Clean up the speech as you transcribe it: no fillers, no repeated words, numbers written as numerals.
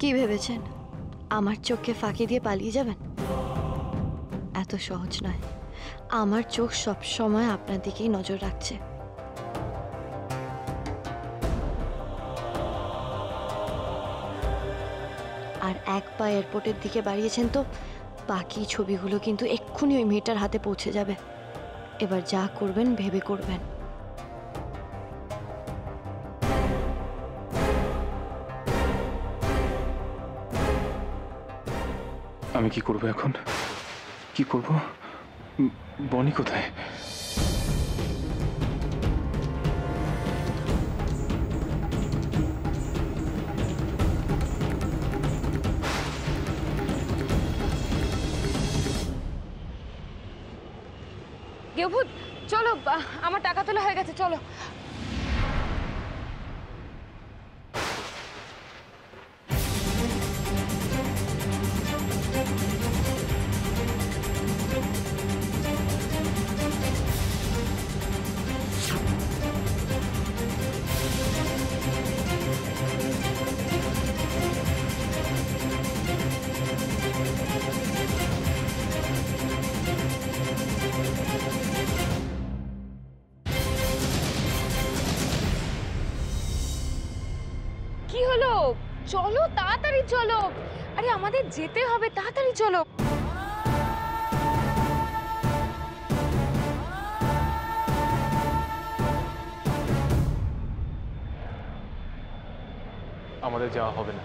কি ভেবেছেন আমার চোখকে ফাঁকি দিয়ে পালিয়ে যাবেন? এত সহজ নয়। আমার চোখ সব সময় আপনার দিকেই নজর রাখছে। আর এক পা এয়ারপোর্টের দিকে বাড়িয়েছেন তো বাকি ছবিগুলো কিন্তু এক্ষুনি ওই মেয়েটার হাতে পৌঁছে যাবে। এবার যা করবেন ভেবে করবেন। আমি কি করব এখন? কি করব? বনি কোথায়? গেভূত চলো, আমার টাকা তোলা হয়ে গেছে, চলো। কি হলো? চলো তাড়াতাড়ি চলো। আরে আমাদের যেতে হবে, তাড়াতাড়ি চলো। আমাদের যাওয়া হবে না।